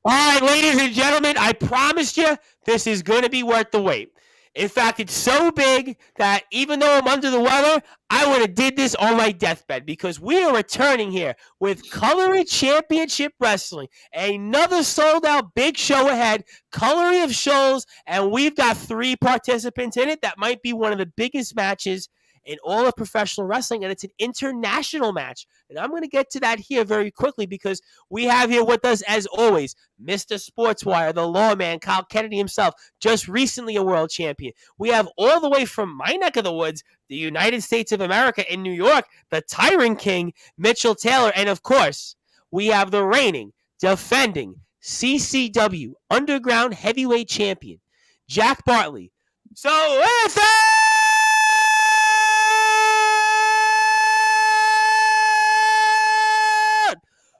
All right, ladies and gentlemen, I promised you this is going to be worth the wait. In fact, it's so big that even though I'm under the weather, I would have did this on my deathbed because we are returning here with Coloring Championship Wrestling. Another sold-out big show ahead, Coloring of Shows, and we've got 3 participants in it. That might be one of the biggest matches in all of professional wrestling, and it's an international match. And I'm going to get to that here very quickly because we have here with us, as always, Mr. Sportswire, the lawman, Kyle Kennedy himself, just recently a world champion. We have all the way from my neck of the woods, the United States of America in New York, the Tyrant King, Mitchell Taylor. And of course, we have the reigning, defending CCW Underground Heavyweight Champion, Jack Bartley. So, with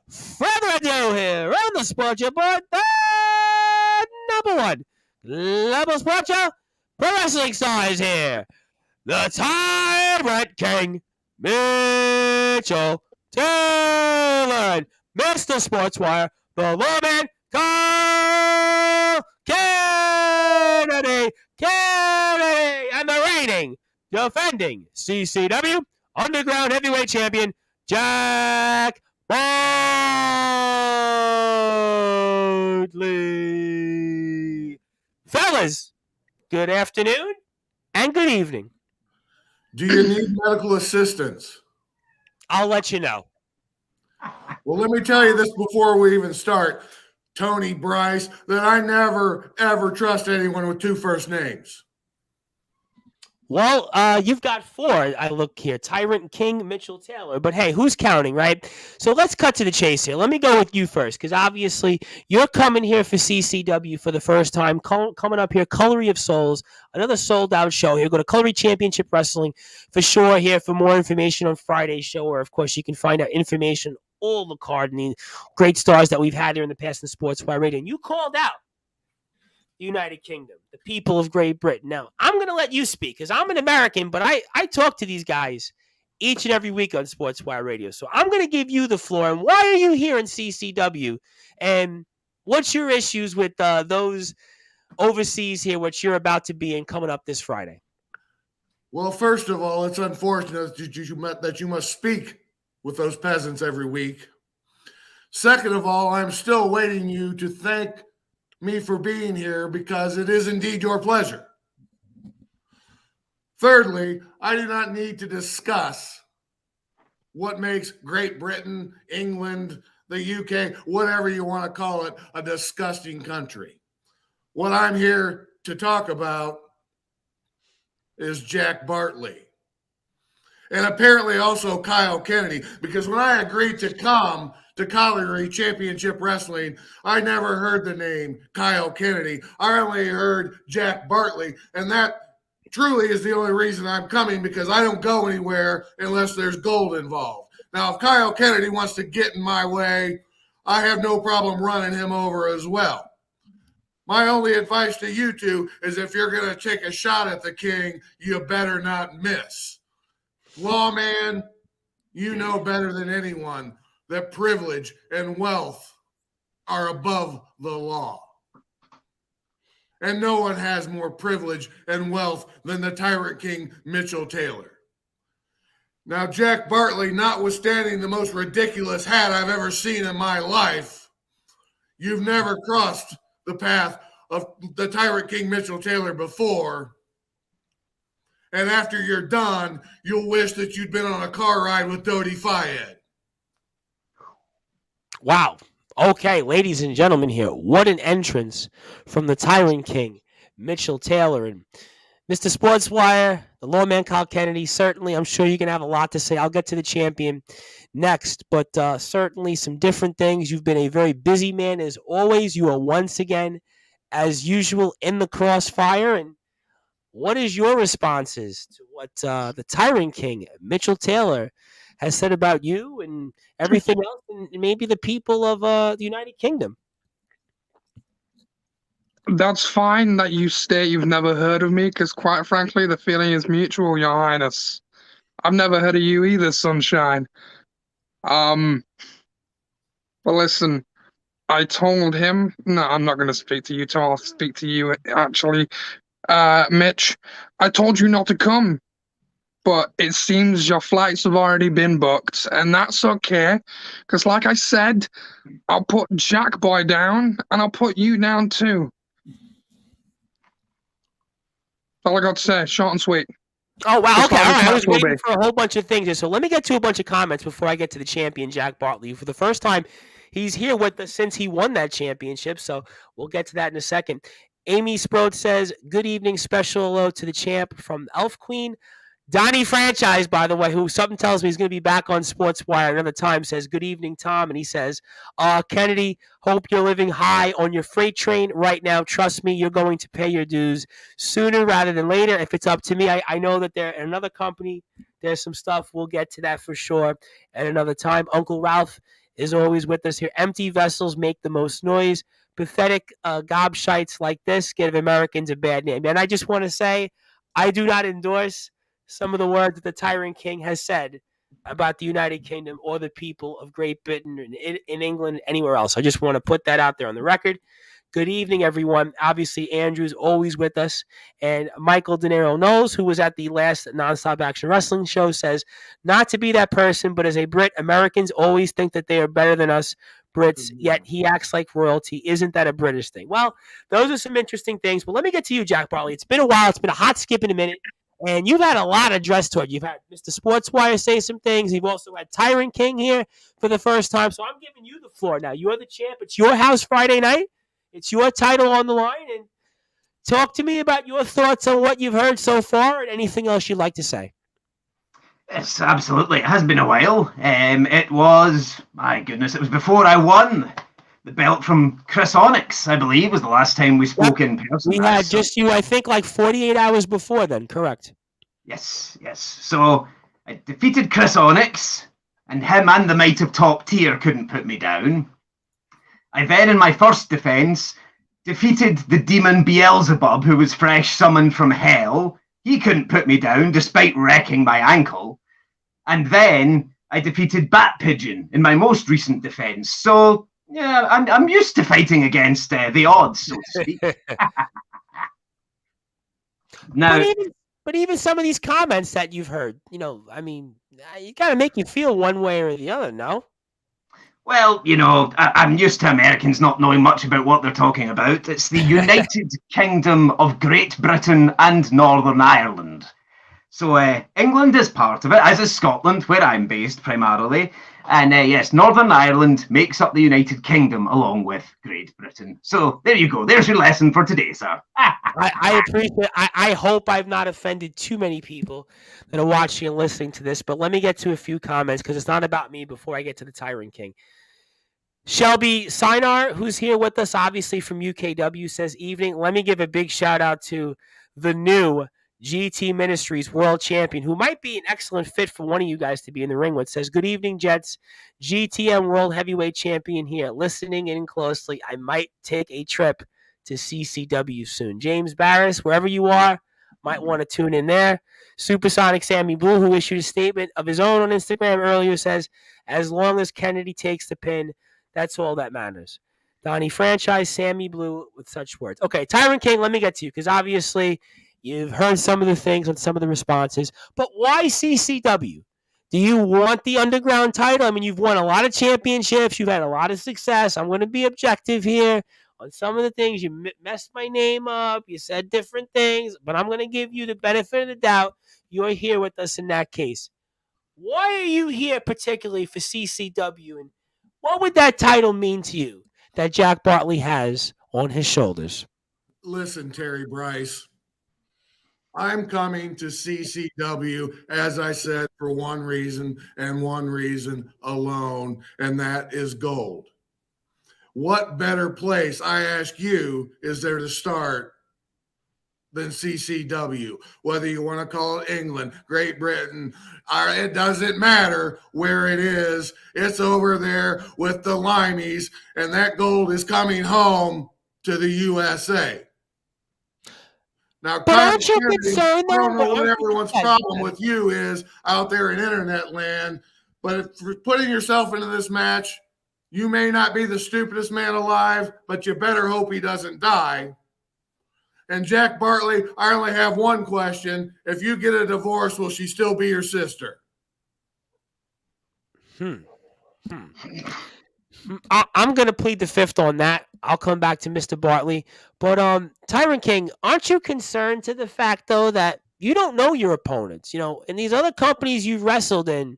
further ado here on the Sports Report, the number one global sports show, pro wrestling stars here. The Tyrant King, Mitchell Taylor, and Mr. Sportswire, the lawman, Kyle Kennedy, and the reigning, defending CCW Underground Heavyweight Champion, Jack Bartley. Fellas, good afternoon and good evening. Do you need medical assistance? I'll let you know. Well, let me tell you this before we even start, Tony Bryce, that I never, ever trust anyone with 2 first names. Well, you've got 4. I look here. Tyrant King, Mitchell Taylor. But hey, who's counting, right? So let's cut to the chase here. Let me go with you first, because obviously you're coming here for CCW for the first time. Coming up here, Coloring of Souls, another sold-out show here. Go to Coloring Championship Wrestling for sure here for more information on Friday's show, or of course you can find out information, all the card and the great stars that we've had here in the past in Sportswire Radio. And you called out the United Kingdom, the people of Great Britain. Now, I'm going to let you speak because I'm an American, but I talk to these guys each and every week on Sportswire Radio. So I'm going to give you the floor. And why are you here in CCW? And what's your issues with those overseas here, which you're about to be in coming up this Friday? Well, first of all, it's unfortunate that you must speak with those peasants every week. Second of all, I'm still waiting you to thank me for being here because it is indeed your pleasure. Thirdly, I do not need to discuss what makes Great Britain, England, the UK, whatever you want to call it, a disgusting country. What I'm here to talk about is Jack Bartley. And apparently also Kyle Kennedy, because when I agreed to come to Coloring Championship Wrestling, I never heard the name Kyle Kennedy. I only heard Jack Bartley, and that truly is the only reason I'm coming, because I don't go anywhere unless there's gold involved. Now, if Kyle Kennedy wants to get in my way, I have no problem running him over as well. My only advice to you two is if you're going to take a shot at the king, you better not miss. Lawman, you know better than anyone that privilege and wealth are above the law. And no one has more privilege and wealth than the Tyrant King, Mitchell Taylor. Now, Jack Bartley, notwithstanding the most ridiculous hat I've ever seen in my life, you've never crossed the path of the Tyrant King, Mitchell Taylor before. And after you're done, you'll wish that you'd been on a car ride with Dodie Fayed. Wow. Okay, ladies and gentlemen here, what an entrance from the Tyrant King, Mitchell Taylor. And Mr. Sportswire, the lawman Kyle Kennedy, certainly I'm sure you're going to have a lot to say. I'll get to the champion next, but certainly some different things. You've been a very busy man as always. You are once again, as usual, in the crossfire. And what is your responses to what the Tyrant King, Mitchell Taylor, has said about you and everything else, and maybe the people of the United Kingdom? That's fine that you state you've never heard of me, because quite frankly, the feeling is mutual, Your Highness. I've never heard of you either, Sunshine. But listen, I told him, no, I'm not going to speak to you, Tom. I'll speak to you, actually. Mitch, I told you not to come, but it seems your flights have already been booked, and that's okay, because like I said, I'll put Jack Boy down, and I'll put you down too. That's all I got to say, short and sweet. Oh, wow. Just Okay. like All this right. I match was will waiting be. for a whole bunch of things here. So let me get to a bunch of comments before I get to the champion, Jack Bartley. For the first time, he's here with us since he won that championship. So we'll get to that in a second. Amy Sprode says, good evening. Special hello to the champ from Elf Queen. Donnie Franchise, by the way, who something tells me he's going to be back on Sportswire another time, says, good evening, Tom. And he says, Kennedy, hope you're living high on your freight train right now. Trust me, you're going to pay your dues sooner rather than later. If it's up to me, I know that there another company, there's some stuff. We'll get to that for sure at another time. Uncle Ralph is always with us here. Empty vessels make the most noise. Pathetic gobshites like this give Americans a bad name. And I just want to say, I do not endorse some of the words that the Tyrant King has said about the United Kingdom or the people of Great Britain in England, anywhere else. I just want to put that out there on the record. Good evening, everyone. Obviously, Andrew's always with us. And Michael De Niro knows, who was at the last Nonstop Action Wrestling show, says, not to be that person, but as a Brit, Americans always think that they are better than us Brits, yet he acts like royalty. Isn't that a British thing? Well, those are some interesting things. But let me get to you, Jack Bartley. It's been a while. It's been a hot skip in a minute. And you've had a lot addressed toward. You've had Mr. Sportswire say some things. You've also had Tyrant King here for the first time. So I'm giving you the floor now. You're the champ. It's your house Friday night. It's your title on the line. And talk to me about your thoughts on what you've heard so far and anything else you'd like to say. Yes, absolutely. It has been a while. It was, my goodness, it was before I won the belt from Chris Onyx, I believe, was the last time we spoke in person. We had just you, I think, like 48 hours before then, correct? Yes. So I defeated Chris Onyx, and him and the Might of Top Tier couldn't put me down. I then, in my first defense, defeated the demon Beelzebub, who was fresh summoned from hell. He couldn't put me down, despite wrecking my ankle. And then I defeated Bat Pigeon in my most recent defense. So yeah, I'm used to fighting against the odds, so to speak. Now, but even some of these comments that you've heard, you got to make you feel one way or the other, no? Well, I'm used to Americans not knowing much about what they're talking about. It's the United Kingdom of Great Britain and Northern Ireland. So England is part of it, as is Scotland, where I'm based primarily. And yes, Northern Ireland makes up the United Kingdom along with Great Britain. So there you go. There's your lesson for today, sir. I appreciate. I hope I've not offended too many people that are watching and listening to this. But let me get to a few comments because it's not about me before I get to the Tyrant King. Shelby Sinar, who's here with us, obviously from UKW, says evening. Let me give a big shout out to the new GT Ministries World Champion, who might be an excellent fit for one of you guys to be in the ring with. Says, good evening, Jets. GTM World Heavyweight Champion here. Listening in closely. I might take a trip to CCW soon. James Barris, wherever you are, might want to tune in there. Supersonic Sammy Blue, who issued a statement of his own on Instagram earlier, says, as long as Kennedy takes the pin, that's all that matters. Donnie Franchise, Sammy Blue with such words. Okay, Tyrant King, let me get to you, because obviously you've heard some of the things and some of the responses, but why CCW? Do you want the underground title? I mean, you've won a lot of championships. You've had a lot of success. I'm going to be objective here on some of the things. You messed my name up. You said different things, but I'm going to give you the benefit of the doubt. You're here with us in that case. Why are you here particularly for CCW, and what would that title mean to you that Jack Bartley has on his shoulders? Listen, Terry Bryce, I'm coming to CCW, as I said, for one reason and one reason alone, and that is gold. What better place, I ask you, is there to start than CCW? Whether you want to call it England, Great Britain, it doesn't matter where it is. It's over there with the Limeys, and that gold is coming home to the USA. Now, but aren't you concerned? I don't know what everyone's problem with you is out there in internet land, but if putting yourself into this match, You may not be the stupidest man alive, but you better hope he doesn't die. And Jack Bartley, I only have one question. If you get a divorce, will she still be your sister? I'm going to plead the fifth on that. I'll come back to Mr. Bartley. But Tyrant King, aren't you concerned to the fact, though, that you don't know your opponents? You know, in these other companies you've wrestled in,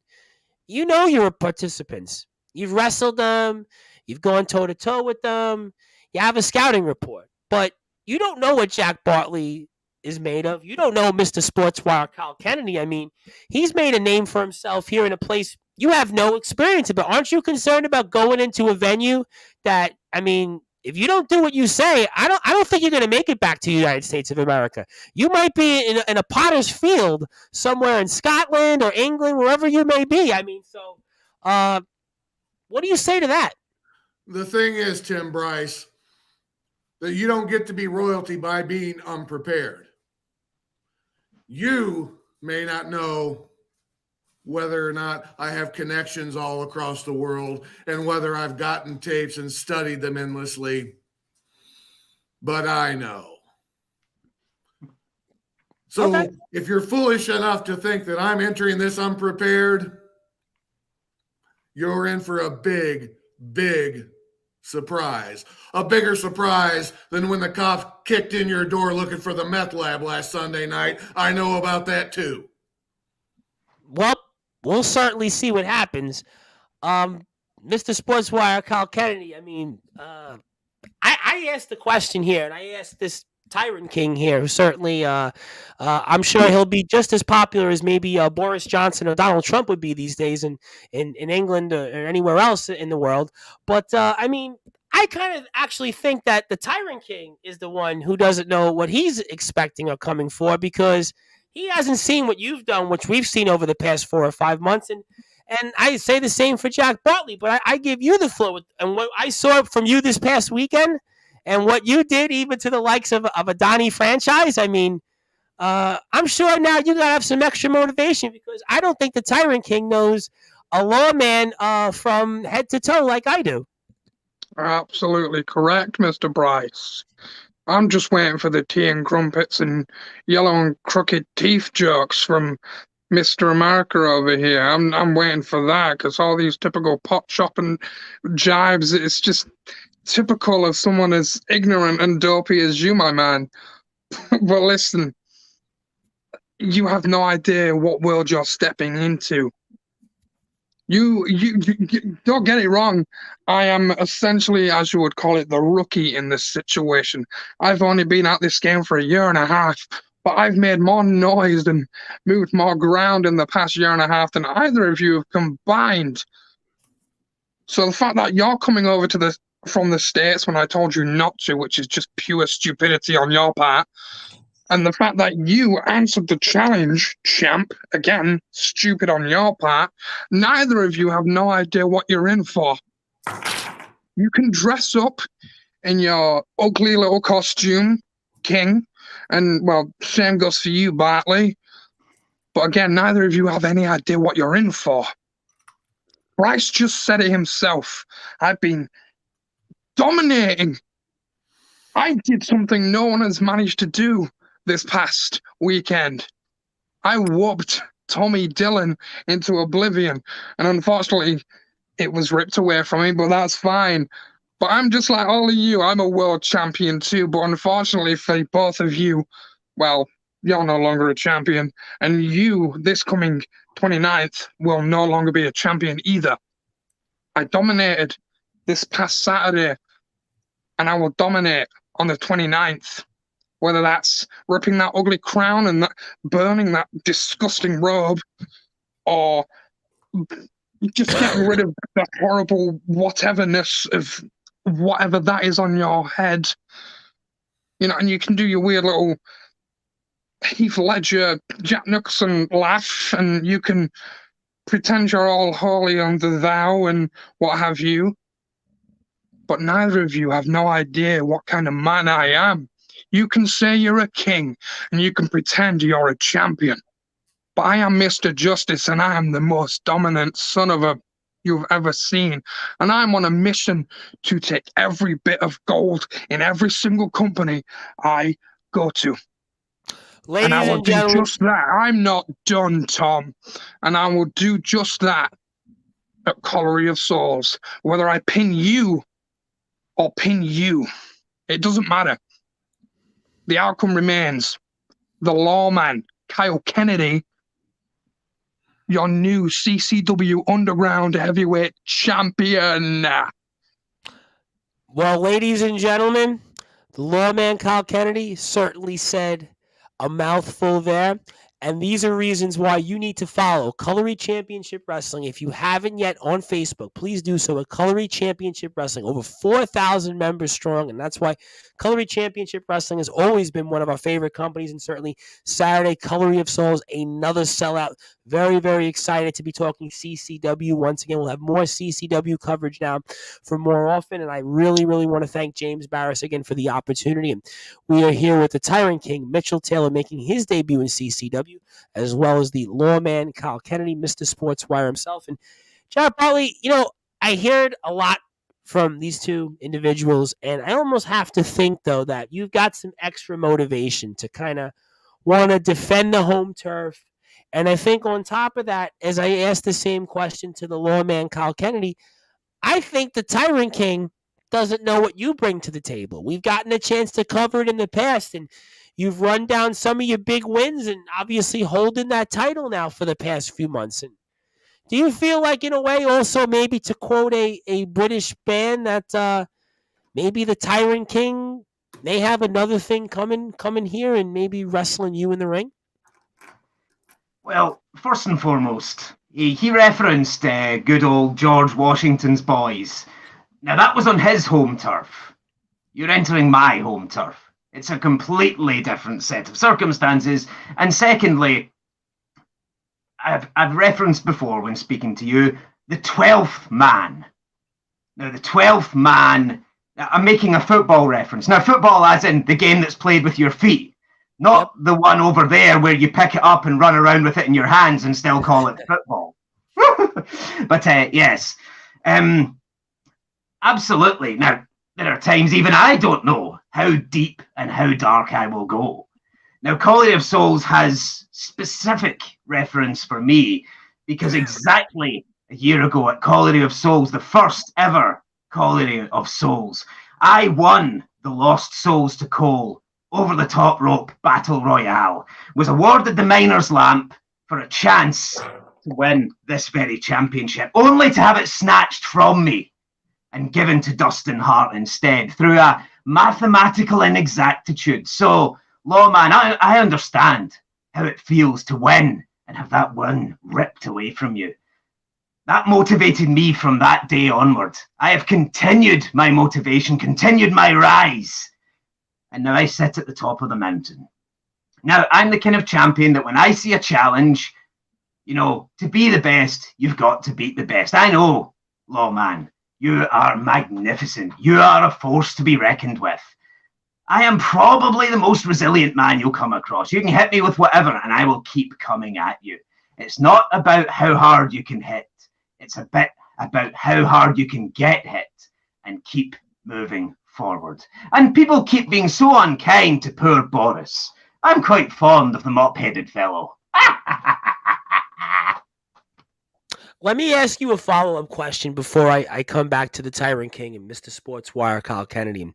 you know your participants. You've wrestled them. You've gone toe-to-toe with them. You have a scouting report. But you don't know what Jack Bartley is made of. You don't know Mr. Sportswire Kyle Kennedy. I mean, he's made a name for himself here in a place you have no experience about. Aren't you concerned about going into a venue that, I mean, if you don't do what you say, I don't think you're going to make it back to the United States of America. You might be in a potter's field somewhere in Scotland or England, wherever you may be. I mean, so what do you say to that? The thing is, Tim Bryce, that you don't get to be royalty by being unprepared. You may not know whether or not I have connections all across the world and whether I've gotten tapes and studied them endlessly, but I know. So Okay. If you're foolish enough to think that I'm entering this unprepared, you're in for a big, big surprise. A bigger surprise than when the cops kicked in your door looking for the meth lab last Sunday night. I know about that too. Well, we'll certainly see what happens. Mr. Sportswire, Kyle Kennedy, I mean, I asked the question here, and I asked this Tyrant King here, who certainly, I'm sure he'll be just as popular as maybe Boris Johnson or Donald Trump would be these days in England or anywhere else in the world. But, I mean, I kind of actually think that the Tyrant King is the one who doesn't know what he's expecting or coming for, because he hasn't seen what you've done, which we've seen over the past 4 or 5 months. And I say the same for Jack Bartley, but I give you the floor. And what I saw from you this past weekend and what you did even to the likes of a Donnie franchise, I mean, I'm sure now you got to have some extra motivation, because I don't think the Tyrant King knows a lawman from head to toe like I do. Absolutely correct, Mr. Bryce. I'm just waiting for the tea and crumpets and yellow and crooked teeth jokes from Mr. America over here. I'm waiting for that, because all these typical pot shop and jibes, it's just typical of someone as ignorant and dopey as you, my man. But listen, you have no idea what world you're stepping into. You don't get it wrong. I am essentially, as you would call it, the rookie in this situation. I've only been at this game for a year and a half, but I've made more noise and moved more ground in the past year and a half than either of you have combined. So the fact that you're coming over from the States when I told you not to, which is just pure stupidity on your part, and the fact that you answered the challenge, champ, again, stupid on your part, neither of you have no idea what you're in for. You can dress up in your ugly little costume, King, and, well, same goes for you, Bartley. But again, neither of you have any idea what you're in for. Bryce just said it himself. I've been dominating. I did something no one has managed to do this past weekend. I whooped Tommy Dillon into oblivion, and unfortunately it was ripped away from me, but that's fine. But I'm just like all of you. I'm a world champion too, but unfortunately for both of you, well, you're no longer a champion, and you, this coming 29th, will no longer be a champion either. I dominated this past Saturday, and I will dominate on the 29th. Whether that's ripping that ugly crown and burning that disgusting robe, or just getting rid of the horrible whateverness of whatever that is on your head. You know, and you can do your weird little Heath Ledger, Jack Nicholson laugh, and you can pretend you're all holy under thou and what have you. But neither of you have no idea what kind of man I am. You can say you're a king, and you can pretend you're a champion. But I am Mr. Justice, and I am the most dominant son of a you've ever seen. And I'm on a mission to take every bit of gold in every single company I go to. Ladies And I will and do gentlemen, just that. I'm not done, Tom. And I will do just that at Colliery of Souls. Whether I pin you or pin you, it doesn't matter. The outcome remains. The lawman, Kyle Kennedy, your new CCW Underground Heavyweight Champion. well, ladies and gentlemen, the lawman Kyle Kennedy certainly said a mouthful there. And these are reasons why you need to follow Colliery Championship Wrestling. If you haven't yet on Facebook, please do so at Colliery Championship Wrestling. Over 4,000 members strong, and that's why Colliery Championship Wrestling has always been one of our favorite companies. And certainly Saturday, Colliery of Souls, another sellout. Very, very excited to be talking CCW. Once again, we'll have more CCW coverage now for more often. And I really, really want to thank James Barris again for the opportunity. And we are here with the Tyrant King, Mitchell Taylor, making his debut in CCW, as well as the lawman Kyle Kennedy, Mr. Sportswire himself. And John Bartley, I heard a lot from these two individuals, and I almost have to think, though, that you've got some extra motivation to kind of want to defend the home turf. And I think on top of that, as I asked the same question to the lawman Kyle Kennedy, I think the Tyrant King doesn't know what you bring to the table. We've gotten a chance to cover it in the past, and you've run down some of your big wins and obviously holding that title now for the past few months. And do you feel like, in a way, also maybe to quote a British band, that maybe the Tyrant King may have another thing coming here and maybe wrestling you in the ring? Well, first and foremost, he referenced good old George Washington's boys. Now, that was on his home turf. You're entering my home turf. It's a completely different set of circumstances. And secondly, I've referenced before when speaking to you, the 12th man. Now, the 12th man, I'm making a football reference. Now, football as in the game that's played with your feet. Not the one over there where you pick it up and run around with it in your hands and still call it football. But yes, absolutely. Now, there are times even I don't know how deep and how dark I will go. Now, Colliery of Souls has specific reference for me because exactly a year ago at Colliery of Souls, the first ever Colliery of Souls, I won the Lost Souls to Cole over the top rope battle royale, was awarded the Miner's Lamp for a chance to win this very championship, only to have it snatched from me and given to Dustin Hart instead through a mathematical inexactitude. So, lawman, I understand how it feels to win and have that win ripped away from you. That motivated me from that day onward. I have continued my motivation, continued my rise. And now I sit at the top of the mountain. Now, I'm the kind of champion that when I see a challenge, to be the best, you've got to beat the best. I know, lawman, you are magnificent. You are a force to be reckoned with. I am probably the most resilient man you'll come across. You can hit me with whatever, and I will keep coming at you. It's not about how hard you can hit. It's a bit about how hard you can get hit and keep moving forward. And people keep being so unkind to poor Boris. I'm quite fond of the mop-headed fellow. Let me ask you a follow-up question before I come back to the Tyrant King and Mr. Sportswire, Kyle Kennedy.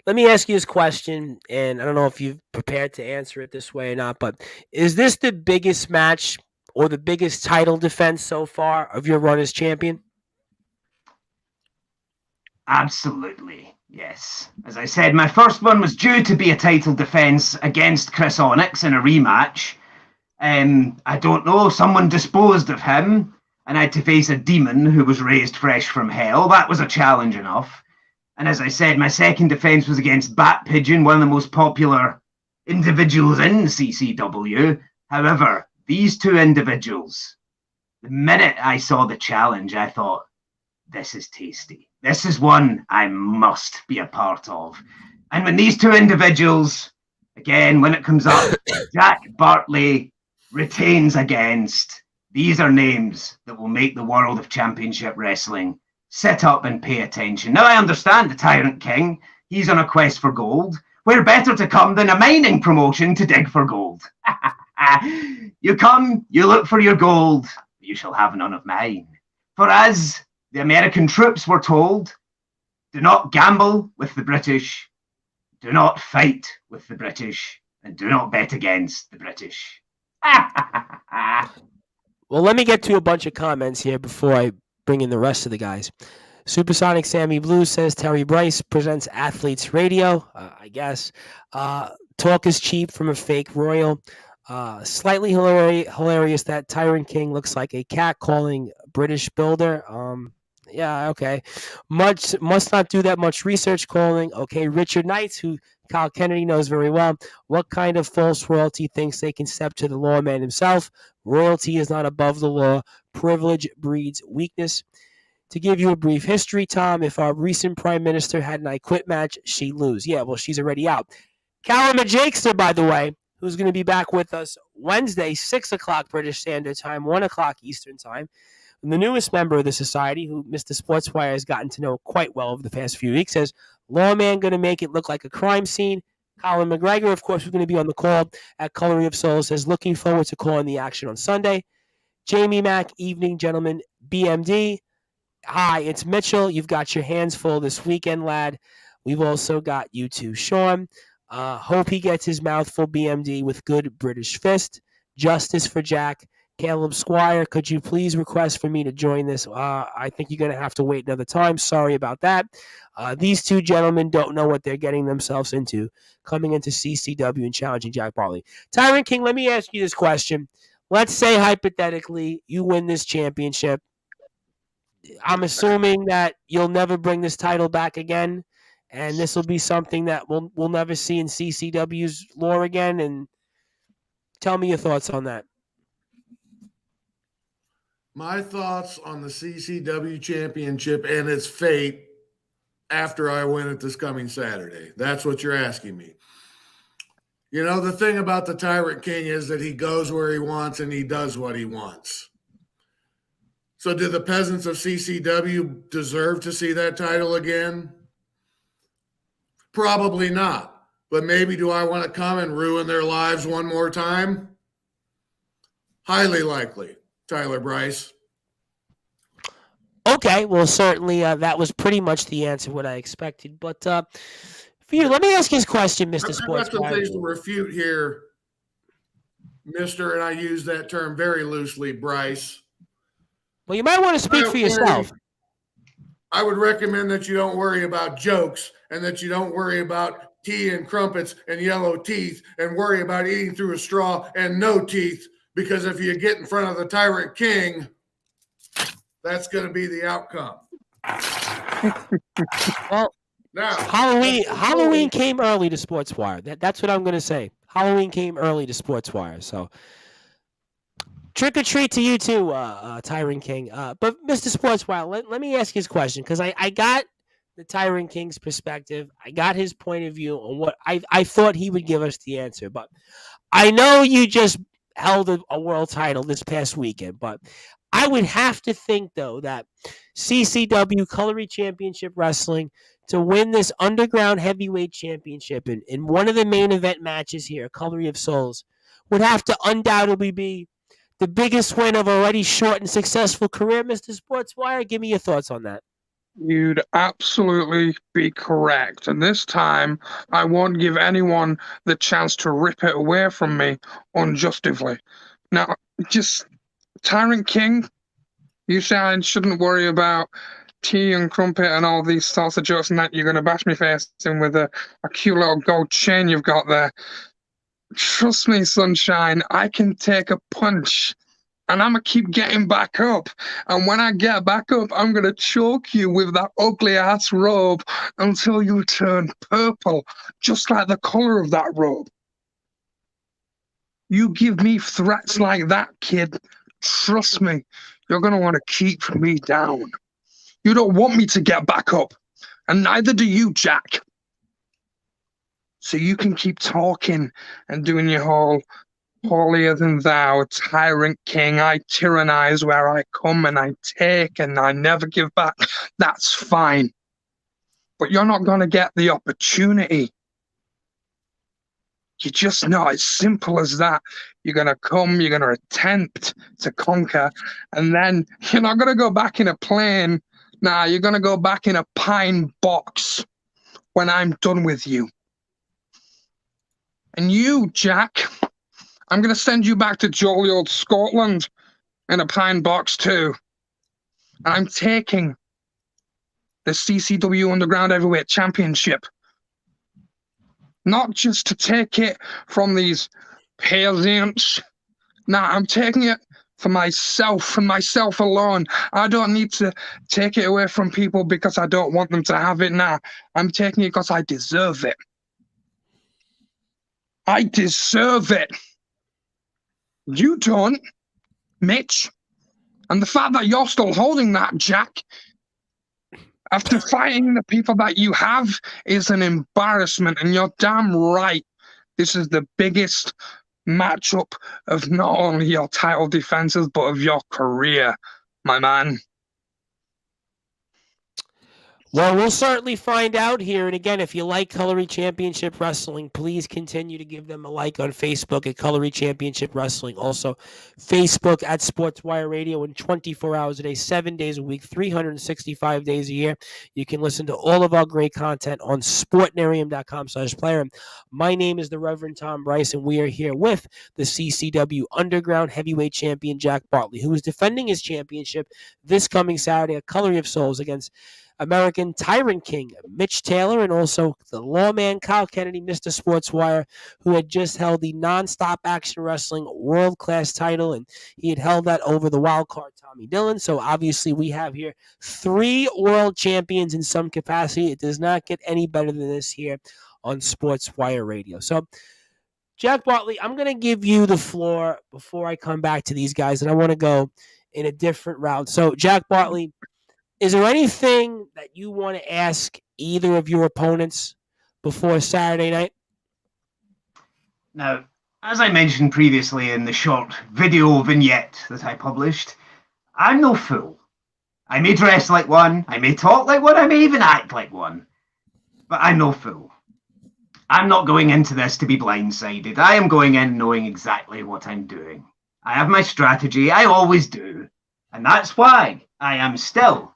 Let me ask you this question, and I don't know if you've prepared to answer it this way or not, but is this the biggest match or the biggest title defense so far of your run as champion? Absolutely, yes. As I said, my first one was due to be a title defense against Chris Onyx in a rematch. I don't know, someone disposed of him, and I had to face a demon who was raised fresh from hell. That was a challenge enough. And as I said, my second defense was against Bat Pigeon, one of the most popular individuals in CCW. However, these two individuals, the minute I saw the challenge, I thought, this is tasty. This is one I must be a part of. And when these two individuals, again, when it comes up, Jack Bartley retains against These are names that will make the world of championship wrestling sit up and pay attention. Now, I understand the Tyrant King. He's on a quest for gold. Where better to come than a mining promotion to dig for gold? You come, you look for your gold, you shall have none of mine. For as the American troops were told, do not gamble with the British, do not fight with the British, and do not bet against the British. Well, let me get to a bunch of comments here before I bring in the rest of the guys. Supersonic Sammy Blue says Terry Bryce presents Athletes Radio. I guess. Talk is cheap from a fake royal. Slightly hilarious that Tyrant King looks like a cat calling British builder. Yeah, okay. Must not do that much research calling. Okay, Richard Knights, who Kyle Kennedy knows very well. What kind of false royalty thinks they can step to the lawman himself? Royalty is not above the law. Privilege breeds weakness. To give you a brief history, Tom, if our recent prime minister had an I Quit match, she'd lose. Yeah, well, she's already out. Callum Jakester, by the way, who's going to be back with us Wednesday, 6 o'clock British Standard Time, 1 o'clock Eastern Time. And the newest member of the society, who Mr. Sportswire has gotten to know quite well over the past few weeks, says, Lawman going to make it look like a crime scene. Colin McGregor, of course, who's going to be on the call at Coloring of Souls, says, looking forward to calling the action on Sunday. Jamie Mack, evening, gentlemen, BMD. Hi, it's Mitchell. You've got your hands full this weekend, lad. We've also got you too, Sean. Hope he gets his mouth full BMD with good British fist. Justice for Jack. Caleb Squire, could you please request for me to join this? I think you're going to have to wait another time. Sorry about that. These two gentlemen don't know what they're getting themselves into coming into CCW and challenging Jack Barley. Tyrant King, let me ask you this question. Let's say, hypothetically, you win this championship. I'm assuming that you'll never bring this title back again, and this will be something that we'll never see in CCW's lore again. And tell me your thoughts on that. My thoughts on the CCW championship and its fate after I win it this coming Saturday. That's what you're asking me. You know, the thing about the Tyrant King is that he goes where he wants and he does what he wants. So do the peasants of CCW deserve to see that title again? Probably not. But maybe do I want to come and ruin their lives one more time? Highly likely. Tyler Bryce. Okay, well, certainly that was pretty much the answer what I expected. But for you, let me ask you this question, Mr. I've got some Sportswire. things to refute here, Mr., and I use that term very loosely, Bryce. Well, you might want to speak for yourself. I would recommend that you don't worry about jokes and that you don't worry about tea and crumpets and yellow teeth and worry about eating through a straw and no teeth, because if you get in front of the Tyrant King, that's going to be the outcome. Well, now Halloween came early to Sportswire. That's what I'm going to say. Halloween came early to Sportswire. So trick or treat to you too, Tyrant King. But Mr. Sportswire, let me ask you this question, because I got the Tyrant King's perspective. I got his point of view on what I thought he would give us the answer. But I know you just held a world title this past weekend, but I would have to think, though, that CCW Coloring Championship Wrestling to win this underground heavyweight championship in one of the main event matches here, Coloring of Souls, would have to undoubtedly be the biggest win of a already short and successful career, Mr. Sportswire. Give me your thoughts on that. You'd absolutely be correct. And this time, I won't give anyone the chance to rip it away from me unjustly. Now, just Tyrant King, you say I shouldn't worry about tea and crumpet and all these sorts of jokes and that you're going to bash me face in with a cute little gold chain you've got there. Trust me, sunshine, I can take a punch. And I'm going to keep getting back up. And when I get back up, I'm going to choke you with that ugly-ass robe until you turn purple, just like the color of that robe. You give me threats like that, kid, trust me, you're going to want to keep me down. You don't want me to get back up. And neither do you, Jack. So you can keep talking and doing your whole holier than thou, tyrant king. I tyrannize where I come and I take and I never give back. That's fine. But you're not going to get the opportunity. You're just not. It's simple as that. You're going to come, you're going to attempt to conquer, and then you're not going to go back in a plane. Nah, you're going to go back in a pine box when I'm done with you. And you, Jack, I'm going to send you back to jolly old Scotland in a pine box too. And I'm taking the CCW Underground Heavyweight Championship. Not just to take it from these peasants. Nah, I'm taking it for myself and myself alone. I don't need to take it away from people because I don't want them to have it. Nah, I'm taking it because I deserve it. I deserve it. You don't, Mitch. And the fact that you're still holding that, Jack, after fighting the people that you have, is an embarrassment. And you're damn right. This is the biggest matchup of not only your title defenses, but of your career, my man. Well, we'll certainly find out here. And again, if you like Colory Championship Wrestling, please continue to give them a like on Facebook at Colory Championship Wrestling. Also, Facebook at Sportswire Radio, and 24 hours a day, 7 days a week, 365 days a year. You can listen to all of our great content on sportnarium.com/player. My name is the Reverend Tom Bryce, and we are here with the CCW Underground Heavyweight Champion Jack Bartley, who is defending his championship this coming Saturday at Colory of Souls against American Tyrant King Mitch Taylor, and also the lawman Kyle Kennedy, Mr. Sportswire, who had just held the non-stop action wrestling world-class title, and he had held that over the wild card Tommy Dillon. So obviously we have here 3 world champions in some capacity. It does not get any better than this here on Sportswire Radio. So Jack Bartley, I'm going to give you the floor before I come back to these guys, and I want to go in a different route. So Jack Bartley, is there anything that you want to ask either of your opponents before Saturday night? Now, as I mentioned previously in the short video vignette that I published, I'm no fool. I may dress like one, I may talk like one, I may even act like one, but I'm no fool. I'm not going into this to be blindsided. I am going in knowing exactly what I'm doing. I have my strategy, I always do, and that's why I am still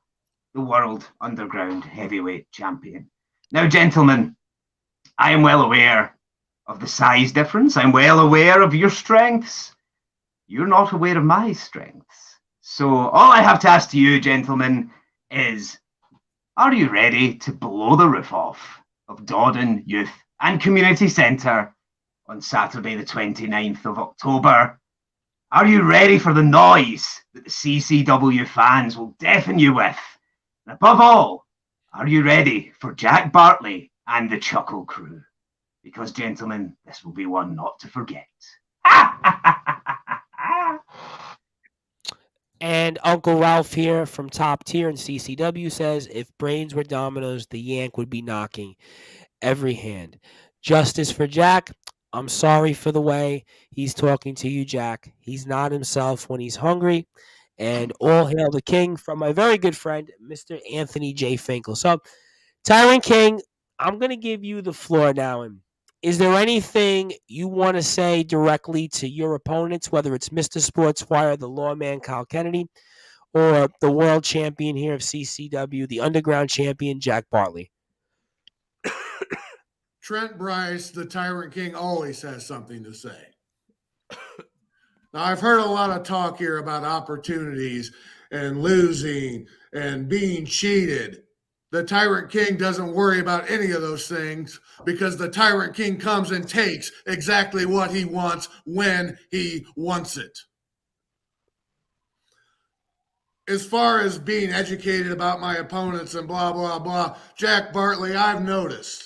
the World Underground Heavyweight Champion. Now, gentlemen, I am well aware of the size difference. I'm well aware of your strengths. You're not aware of my strengths. So all I have to ask to you, gentlemen, is, are you ready to blow the roof off of Dodden Youth and Community Centre on Saturday the 29th of October? Are you ready for the noise that the CCW fans will deafen you with? And above all, are you ready for Jack Bartley and the Chuckle Crew? Because, gentlemen, this will be one not to forget. And Uncle Ralph here from Top Tier and CCW says, if brains were dominoes, the Yank would be knocking every hand. Justice for Jack. I'm sorry for the way he's talking to you, Jack. He's not himself when he's hungry. And all hail the king from my very good friend, Mr. Anthony J. Finkel. So, Tyrant King, I'm going to give you the floor now. And is there anything you want to say directly to your opponents, whether it's Mr. Sportswire, the lawman Kyle Kennedy, or the world champion here of CCW, the underground champion, Jack Bartley? Trent Bryce, the Tyrant King, always has something to say. Now, I've heard a lot of talk here about opportunities and losing and being cheated. The Tyrant King doesn't worry about any of those things because the Tyrant King comes and takes exactly what he wants when he wants it. As far as being educated about my opponents and blah, blah, blah, Jack Bartley, I've noticed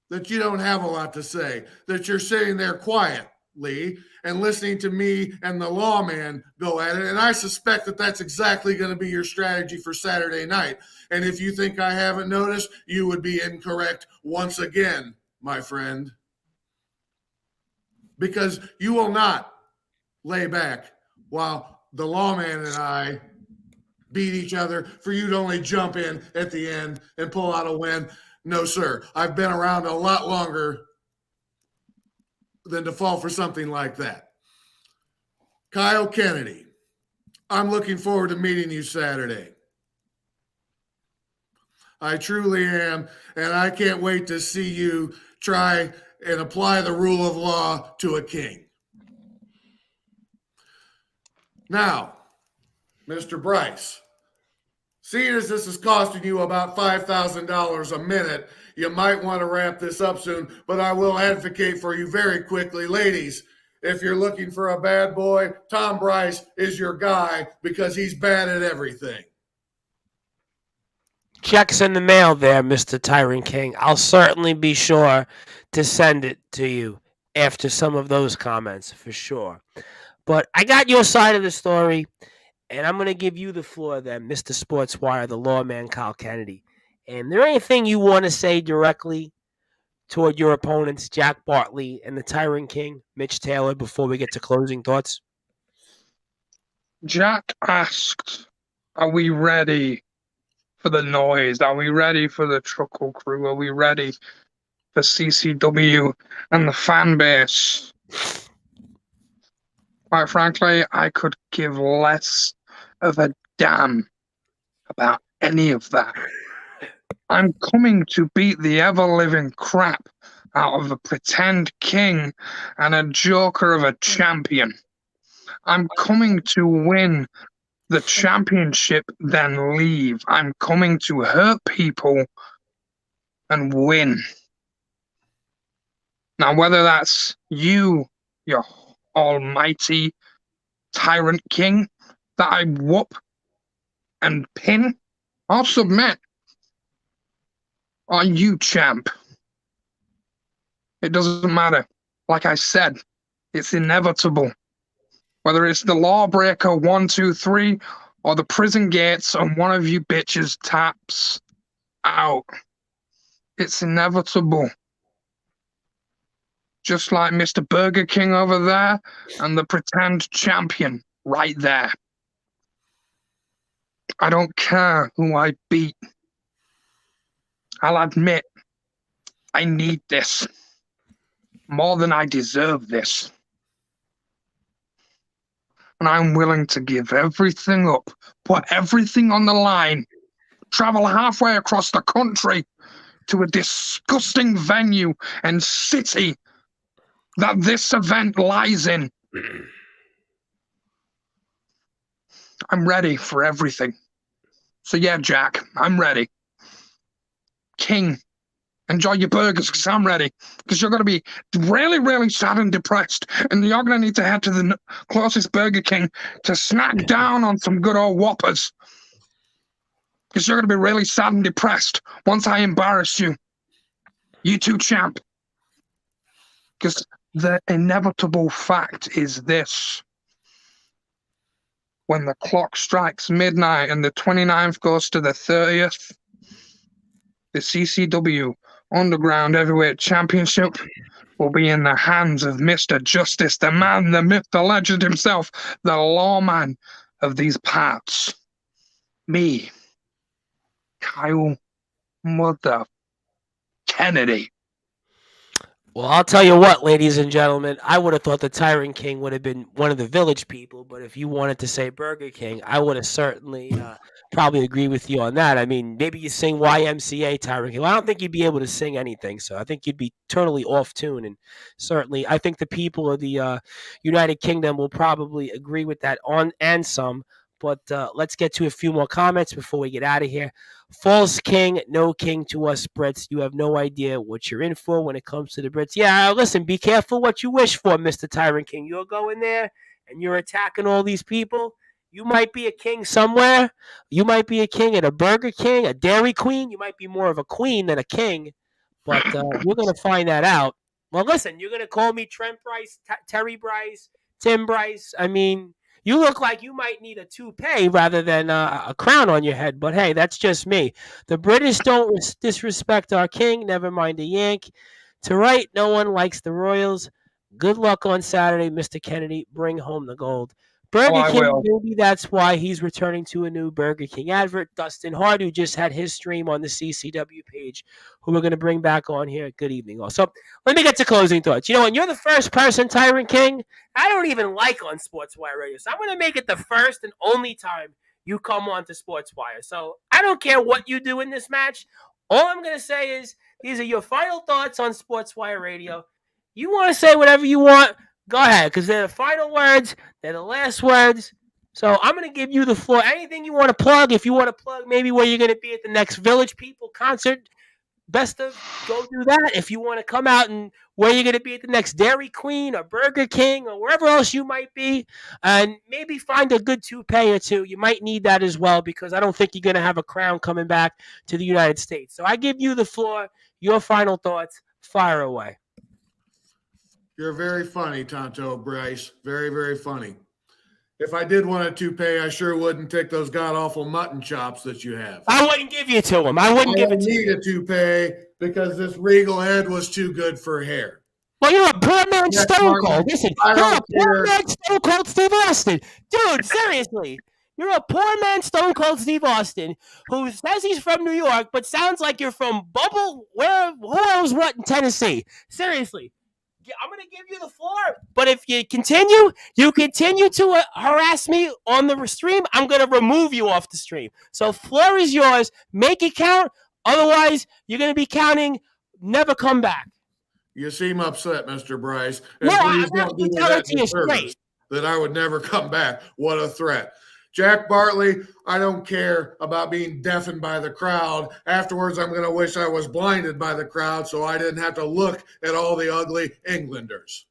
that you don't have a lot to say, that you're sitting there quietly and listening to me and the lawman go at it. And I suspect that that's exactly going to be your strategy for Saturday night. And if you think I haven't noticed, you would be incorrect once again, my friend. because you will not lay back while the lawman and I beat each other for you to only jump in at the end and pull out a win. No, sir. I've been around a lot longer than to fall for something like that. Kyle Kennedy, I'm looking forward to meeting you Saturday. I truly am, and I can't wait to see you try and apply the rule of law to a king. Now, Mr. Bryce, seeing as this is costing you about $5,000 a minute, you might want to wrap this up soon, but I will advocate for you very quickly. Ladies, if you're looking for a bad boy, Tom Bryce is your guy because he's bad at everything. Check's in the mail there, Mr. Tyrant King. I'll certainly be sure to send it to you after some of those comments, for sure. But I got your side of the story, and I'm going to give you the floor then, Mr. Sportswire, the lawman, Kyle Kennedy. And there anything you want to say directly toward your opponents, Jack Bartley and the Tyrant King, Mitch Taylor, before we get to closing thoughts? Jack asked, are we ready for the noise? Are we ready for the Truckle Crew? Are we ready for CCW and the fan base? Quite frankly, I could give less of a damn about any of that. I'm coming to beat the ever-living crap out of a pretend king and a joker of a champion. I'm coming to win the championship, then leave. I'm coming to hurt people and win. Now, whether that's you, your almighty Tyrant King, that I whoop and pin, I'll submit. Or you, champ. It doesn't matter. Like I said, it's inevitable. Whether it's the lawbreaker 1, 2, 3, or the prison gates and one of you bitches taps out. It's inevitable. Just like Mr. Burger King over there and the pretend champion right there. I don't care who I beat. I'll admit, I need this. More than I deserve this. And I'm willing to give everything up, put everything on the line, travel halfway across the country to a disgusting venue and city that this event lies in. I'm ready for everything. So yeah, Jack, I'm ready. King, enjoy your burgers because I'm ready. Because you're going to be really, really sad and depressed. And you're going to need to head to the closest Burger King to snack down on some good old Whoppers. Because you're going to be really sad and depressed once I embarrass you. You too, champ. Because the inevitable fact is this. When the clock strikes midnight and the 29th goes to the 30th, the CCW Underground Heavyweight Championship will be in the hands of Mr. Justice, the man, the myth, the legend himself, the lawman of these parts. Me, Kyle Mother Kennedy. Well, I'll tell you what, ladies and gentlemen, I would have thought the Tyrant King would have been one of the Village people, but if you wanted to say Burger King, I would have certainly probably agree with you on that. I mean, maybe you sing YMCA, Tyrant King. Well, I don't think you'd be able to sing anything, so I think you'd be totally off tune, and certainly I think the people of the United Kingdom will probably agree with that and some. But let's get to a few more comments before we get out of here. False king, no king to us Brits. You have no idea what you're in for when it comes to the Brits. Yeah, listen, be careful what you wish for, Mr. Tyrant King. You're going there and you're attacking all these people. You might be a king somewhere. You might be a king at a Burger King, a Dairy Queen. You might be more of a queen than a king. But we're going to find that out. Well, listen, you're going to call me Trent Bryce, Terry Bryce, Tim Bryce. I mean, you look like you might need a toupee rather than a crown on your head. But hey, that's just me. The British don't disrespect our king. Never mind the Yank. To right, no one likes the Royals. Good luck on Saturday, Mr. Kennedy. Bring home the gold. Oh, Burger I King, will. maybe that's why he's returning to a new Burger King advert. Dustin Hart, who just had his stream on the CCW page, who we're going to bring back on here. Good evening, all. So let me get to closing thoughts. You know, when you're the first person, Tyrant King, I don't even like on Sportswire Radio. So I'm going to make it the first and only time you come on to Sportswire. So I don't care what you do in this match. All I'm going to say is these are your final thoughts on Sportswire Radio. You want to say whatever you want, go ahead, because they're the final words. They're the last words. So I'm going to give you the floor. Anything you want to plug, if you want to plug maybe where you're going to be at the next Village People concert, best of go do that. If you want to come out and where you're going to be at the next Dairy Queen or Burger King or wherever else you might be, and maybe find a good toupee or two. You might need that as well because I don't think you're going to have a crown coming back to the United States. So I give you the floor. Your final thoughts. Fire away. You're very funny, Tonto Bryce. Very, very funny. If I did want a toupee, I sure wouldn't take those god-awful mutton chops that you have. I wouldn't give you to him. I wouldn't give it to need you. a toupee because this regal head was too good for hair. Well, you're a poor man Yes, Stone Martin, Cold. Listen, I you're a don't poor care. man Stone Cold Steve Austin. Dude, seriously. You're a poor man Stone Cold Steve Austin who says he's from New York, but sounds like you're from Bubble, who knows what in Tennessee. Seriously. I'm going to give you the floor, but if you continue to harass me on the stream, I'm going to remove you off the stream. So floor is yours. Make it count. Otherwise, you're going to be counting never come back. You seem upset, Mr. Bryce. And no, please don't do that to you straight. That I would never come back. What a threat. Jack Bartley, I don't care about being deafened by the crowd. Afterwards, I'm going to wish I was blinded by the crowd so I didn't have to look at all the ugly Englanders.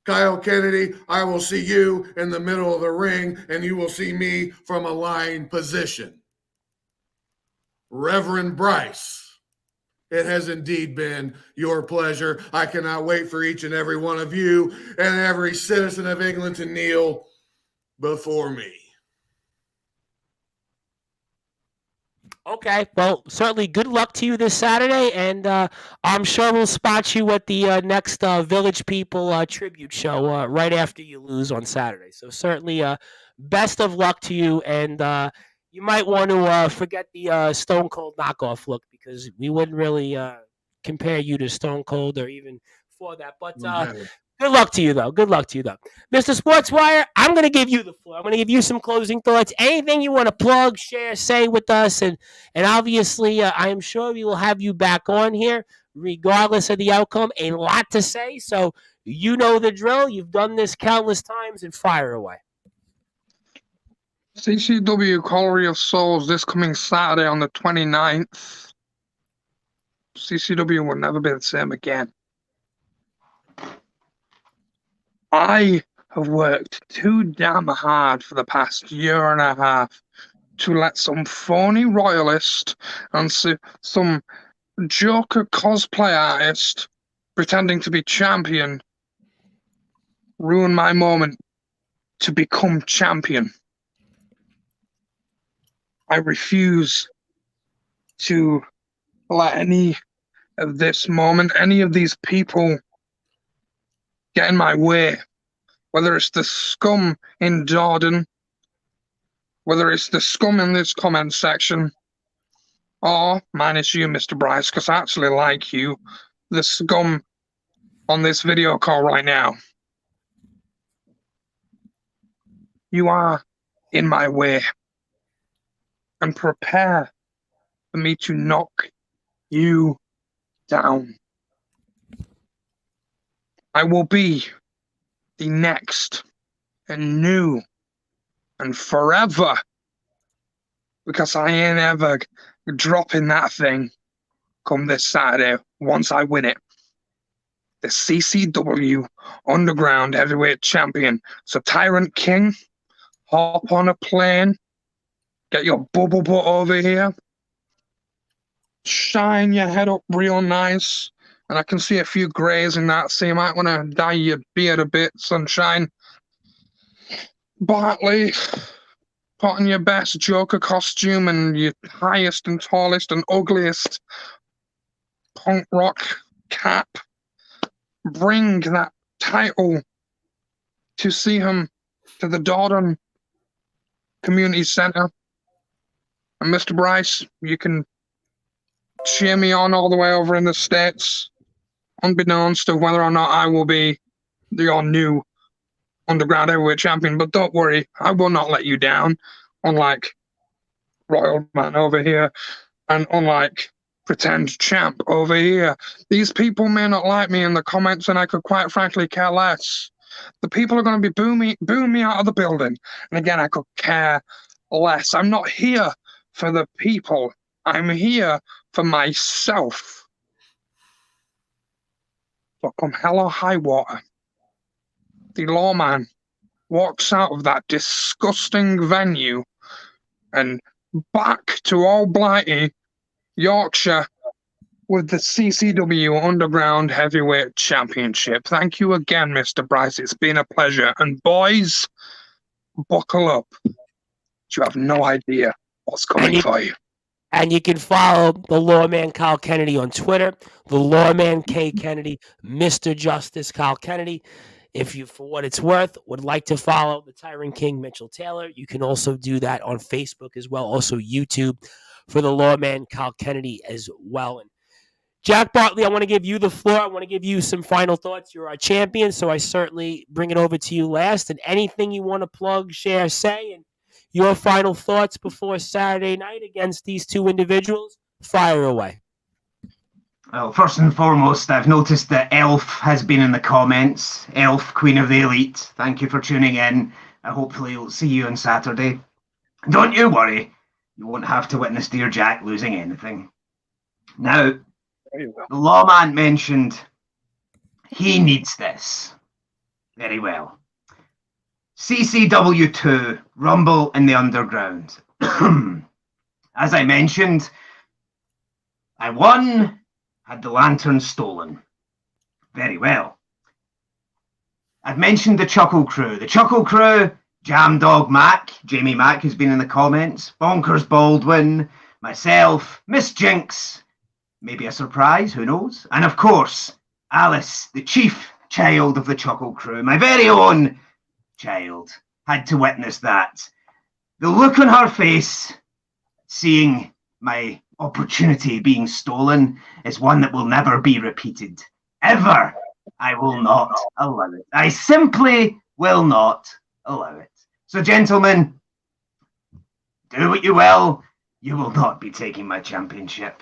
Kyle Kennedy, I will see you in the middle of the ring, and you will see me from a lying position. Reverend Bryce, it has indeed been your pleasure. I cannot wait for each and every one of you and every citizen of England to kneel before me. Okay, well, certainly good luck to you this Saturday, and I'm sure we'll spot you at the next Village People tribute show right after you lose on Saturday. So certainly best of luck to you, and you might want to forget the Stone Cold knockoff look because we wouldn't really compare you to Stone Cold or even for that. But good luck to you, though. Good luck to you, though. Mr. Sportswire, I'm going to give you the floor. I'm going to give you some closing thoughts. Anything you want to plug, share, say with us. And obviously, I am sure we will have you back on here, regardless of the outcome. A lot to say. So you know the drill. You've done this countless times, and fire away. CCW Colony of Souls this coming Saturday on the 29th. CCW will never be the same again. I have worked too damn hard for the past year and a half to let some phony royalist and some Joker cosplay artist pretending to be champion ruin my moment to become champion. I refuse to let any of this moment, any of these people get in my way, whether it's the scum in Jordan, whether it's the scum in this comment section, or minus you, Mr. Bryce, because I actually like you, the scum on this video call right now. You are in my way, and prepare for me to knock you down. I will be the next and new and forever, because I ain't ever dropping that thing come this Saturday once I win it. The CCW Underground Heavyweight Champion. So Tyrant King, hop on a plane, get your bubble butt over here, shine your head up real nice. And I can see a few greys in that, so you might want to dye your beard a bit, sunshine. Bartley, put on your best Joker costume and your highest and tallest and ugliest punk rock cap. bring that title to see him to the Dordon Community Center. And Mr. Bryce, you can cheer me on all the way over in the States, unbeknownst to whether or not I will be your new underground heavyweight champion. But don't worry, I will not let you down, unlike Royal Man over here, and unlike Pretend Champ over here. These people may not like me in the comments, and I could quite frankly care less. The people are going to be booing me out of the building. And again, I could care less. I'm not here for the people. I'm here for myself. But come hell or high water, the lawman walks out of that disgusting venue and back to Old Blighty, Yorkshire, with the CCW Underground Heavyweight Championship. Thank you again, Mr. Bryce. It's been a pleasure. And boys, buckle up. You have no idea what's coming for you. And you can follow the Lawman Kyle Kennedy on Twitter, the Lawman K Kennedy, Mr. Justice Kyle Kennedy. If you, for what it's worth, would like to follow the Tyrant King Mitchell Taylor, you can also do that on Facebook as well, also YouTube for the Lawman Kyle Kennedy as well. And Jack Bartley, I want to give you the floor. I want to give you some final thoughts. You're our champion, so I certainly bring it over to you last. And anything you want to plug, share, say, and your final thoughts before Saturday night against these two individuals, fire away. Well, first and foremost, I've noticed that Elf has been in the comments. Elf, Queen of the Elite, thank you for tuning in. I hopefully will see you on Saturday. Don't you worry, you won't have to witness Dear Jack losing anything. Now, the lawman mentioned he needs this. Very well. CCW2, Rumble in the Underground. As I mentioned, I won, had the lantern stolen. Very well. I've mentioned the Chuckle Crew. The Chuckle Crew, Jam Dog Mac, Jamie Mac, who's been in the comments, Bonkers Baldwin, myself, Miss Jinx, maybe a surprise, who knows? And of course, Alice, the chief child of the Chuckle Crew, my very own child, had to witness that. The look on her face, seeing my opportunity being stolen, is one that will never be repeated. Ever. I will not allow it. I simply will not allow it. So, gentlemen, do what you will. You will not be taking my championship.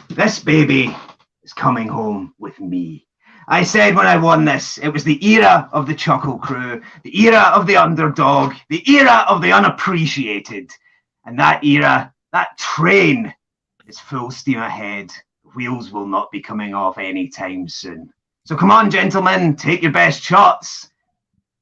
This baby is coming home with me. I said when I won this, it was the era of the Chuckle Crew, the era of the underdog, the era of the unappreciated. And that era, that train is full steam ahead. The wheels will not be coming off anytime soon. So come on, gentlemen, take your best shots.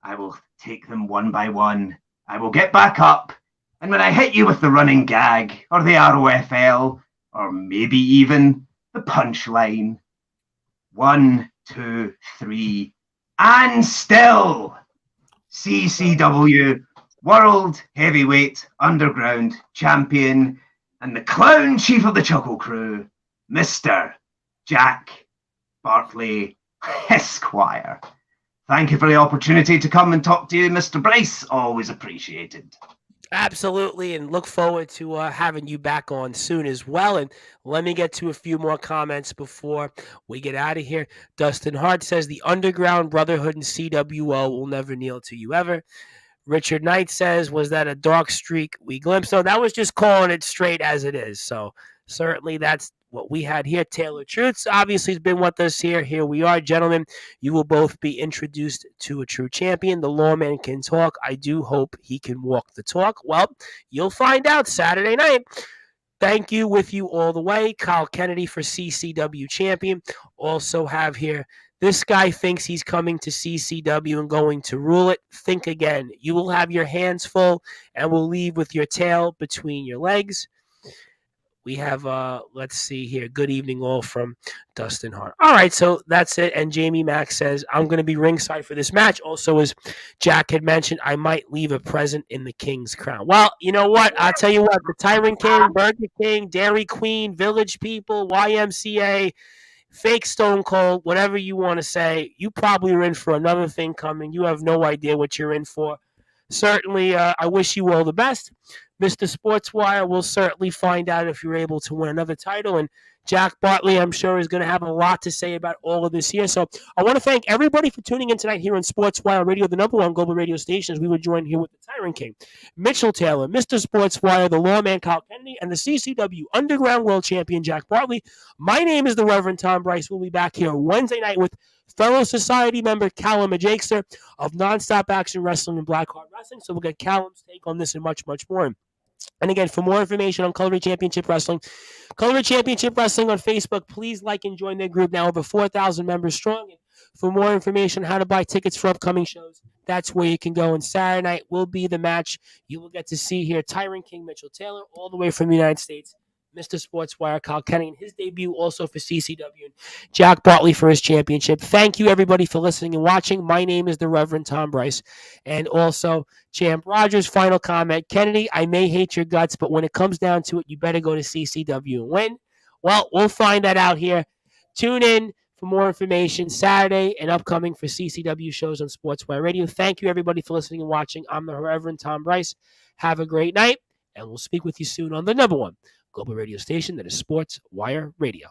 I will take them one by one. I will get back up. And when I hit you with the running gag, or the ROFL, or maybe even the punchline, 1, 2, 3, and still CCW World Heavyweight Underground Champion and the Clown Chief of the Chuckle Crew, Mr. Jack Bartley Esquire. Thank you for the opportunity to come and talk to you, Mr. Bryce. Always appreciated. Absolutely, and look forward to having you back on soon as well. And let me get to a few more comments before we get out of here. Dustin Hart says, the Underground Brotherhood and CWO will never kneel to you ever. Richard Knight says, was that a dark streak we glimpsed? So that was just calling it straight as it is. So certainly that's what we had here. Taylor Truths obviously has been with us here. Here we are, gentlemen. You will both be introduced to a true champion. The lawman can talk. I do hope he can walk the talk. Well, you'll find out Saturday night. Thank you with you all the way. Kyle Kennedy for CCW champion. Also have here, this guy thinks he's coming to CCW and going to rule it. Think again. You will have your hands full and will leave with your tail between your legs. We have, let's see here. Good evening all from Dustin Hart. All right, so that's it. And Jamie Mack says, I'm going to be ringside for this match. Also, as Jack had mentioned, I might leave a present in the King's Crown. Well, you know what? I'll tell you what. The Tyrant King, Burger King, Dairy Queen, Village People, YMCA, fake Stone Cold, whatever you want to say, you probably are in for another thing coming. You have no idea what you're in for. Certainly, I wish you all the best. Mr. Sportswire will certainly find out if you're able to win another title. And Jack Bartley, I'm sure, is going to have a lot to say about all of this here. So I want to thank everybody for tuning in tonight here on Sportswire Radio, the number one global radio station, as we were joined here with the Tyrant King, Mitchell Taylor, Mr. Sportswire, the Lawman Kyle Kennedy, and the CCW Underground World Champion Jack Bartley. My name is the Reverend Tom Bryce. We'll be back here Wednesday night with fellow society member Callum Ajakester of Nonstop Action Wrestling and Blackheart Wrestling. So we'll get Callum's take on this and much, much more. And again, for more information on Cutlery Championship Wrestling on Facebook, please like and join their group, now over 4,000 members strong. And for more information on how to buy tickets for upcoming shows, that's where you can go. And Saturday night will be the match. You will get to see here Tyrant King Mitchell Taylor, all the way from the United States. Mr. Sportswire, Kyle Kenny, and his debut also for CCW, and Jack Bartley for his championship. Thank you, everybody, for listening and watching. My name is the Reverend Tom Bryce, and also Champ Rogers. Final comment, Kennedy, I may hate your guts, but when it comes down to it, you better go to CCW and win. Well, we'll find that out here. Tune in for more information Saturday and upcoming for CCW shows on Sportswire Radio. Thank you, everybody, for listening and watching. I'm the Reverend Tom Bryce. Have a great night, and we'll speak with you soon on the number one global radio station that is Sportswire Radio.